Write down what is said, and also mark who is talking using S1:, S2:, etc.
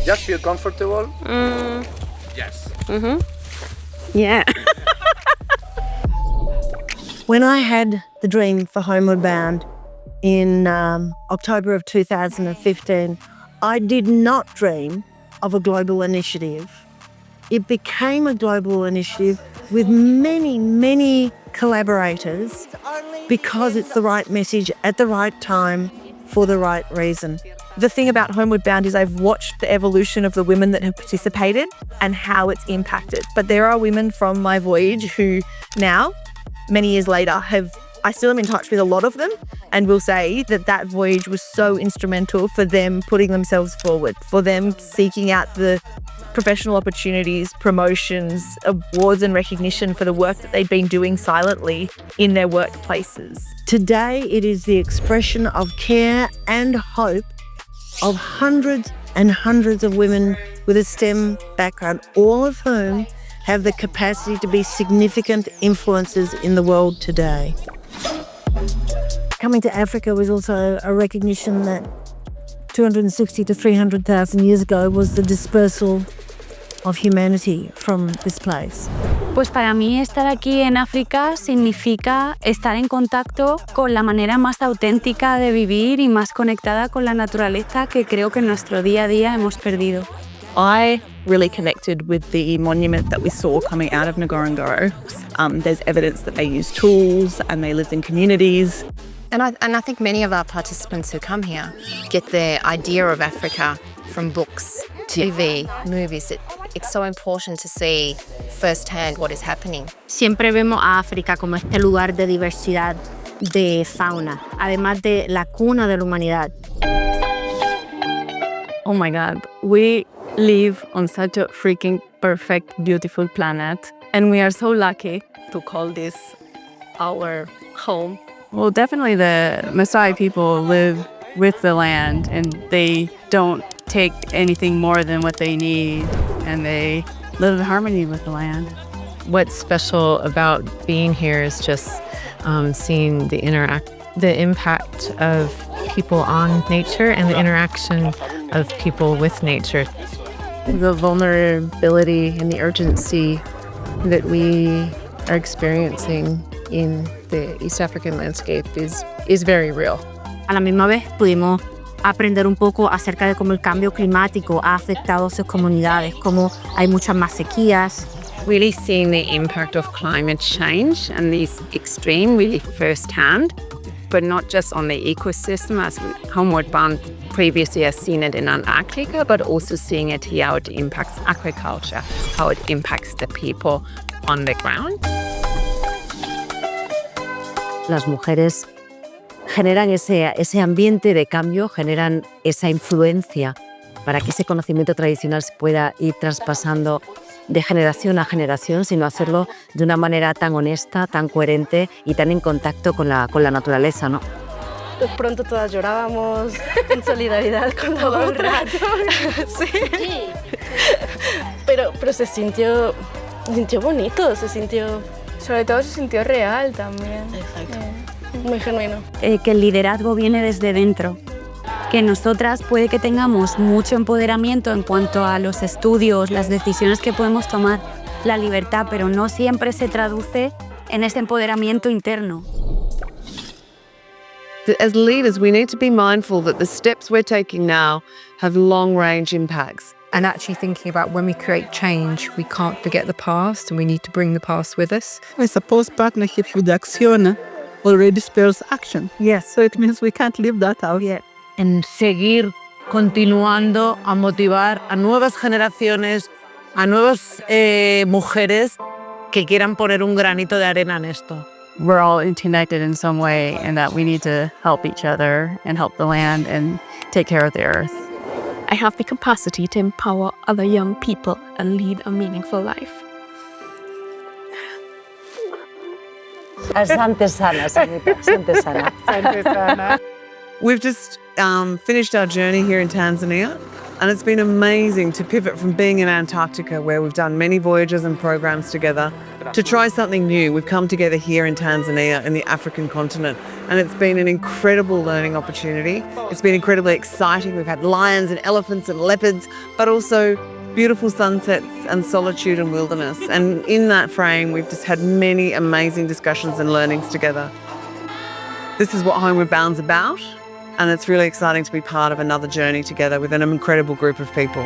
S1: Just feel comfortable. Yes.
S2: Mm-hmm. Yeah.
S3: When I had the dream for Homeward Bound in October of 2015, I did not dream of a global initiative. It became a global initiative with many, many collaborators because it's the right message at the right time for the right reason.
S2: The thing about Homeward Bound is I've watched the evolution of the women that have participated and how it's impacted. But there are women from my voyage who now, many years later, I still am in touch with a lot of them and will say that that voyage was so instrumental for them putting themselves forward, for them seeking out the professional opportunities, promotions, awards and recognition for the work that they'd been doing silently in their workplaces.
S3: Today, it is the expression of care and hope of hundreds and hundreds of women with a STEM background, all of whom have the capacity to be significant influences in the world today. Coming to Africa was also a recognition that 260 to 300,000 years ago was the dispersal of humanity from this place.
S4: Pues para mí estar aquí en África significa estar en contacto con la manera más auténtica de vivir y más conectada con la naturaleza que creo que en nuestro día a día hemos perdido.
S5: I really connected with the monument that we saw coming out of Ngorongoro. There's evidence that they use tools and they lived in communities.
S6: And I think many of our participants who come here get their idea of Africa from books, TV, movies. It's so important to see firsthand what is happening.
S7: Siempre vemos a África como este lugar de diversidad de fauna, además de la cuna de la humanidad.
S5: Oh my God, we live on such a freaking perfect, beautiful planet. And we are so lucky to call this our home. Well, definitely the Maasai people live with the land and they don't take anything more than what they need and they live in harmony with the land.
S8: What's special about being here is just seeing the impact of people on nature and the interaction of people with nature. The vulnerability and the urgency that we are experiencing in the East African landscape is very real.
S7: A la misma vez pudimos aprender un poco acerca de cómo el cambio climático ha afectado a sus comunidades, cómo hay muchas más sequías.
S9: Really seeing the impact of climate change and these extreme really firsthand, but not just on the ecosystem as Homeward Bound previously has seen it in Antarctica, but also seeing it here, how it impacts agriculture, how it impacts the people on the ground.
S10: Las mujeres generan ese ambiente de cambio, generan esa influencia para que ese conocimiento tradicional se pueda ir traspasando de generación a generación, sino hacerlo de una manera tan honesta, tan coherente y tan en contacto con la naturaleza, ¿no?
S2: De pronto todas llorábamos en solidaridad con la otra. Todo el rato. Sí. Pero se sintió bonito,
S11: Sobre todo se sintió real también.
S2: Exacto. Muy genuino.
S4: Que el liderazgo viene desde dentro. Que nosotras puede que tengamos mucho empoderamiento en cuanto a los estudios, las decisiones que podemos tomar, la libertad, pero no siempre se traduce en ese empoderamiento interno.
S12: As leaders, we need to be mindful that the steps we're taking now have long-range impacts.
S13: And actually thinking about when we create change, we can't forget the past and we need to bring the past with us.
S14: I suppose partnership with ACCIONA already spells action.
S3: Yes.
S14: So it means we can't leave that out yet.
S15: En seguir continuando a motivar a nuevas generaciones, a nuevas mujeres que quieran poner un granito de arena en esto.
S5: We're all interconnected in some way and that we need to help each other and help the land and take care of the earth.
S16: I have the capacity to empower other young people and lead a meaningful life.
S10: Asante sana, Sanita. Asante sana.
S12: Asante sana. We've just finished our journey here in Tanzania, and it's been amazing to pivot from being in Antarctica, where we've done many voyages and programs together, to try something new. We've come together here in Tanzania, in the African continent, and it's been an incredible learning opportunity. It's been incredibly exciting. We've had lions and elephants and leopards, but also beautiful sunsets and solitude and wilderness. And in that frame, we've just had many amazing discussions and learnings together. This is what Homeward Bound's about, and it's really exciting to be part of another journey together with an incredible group of people.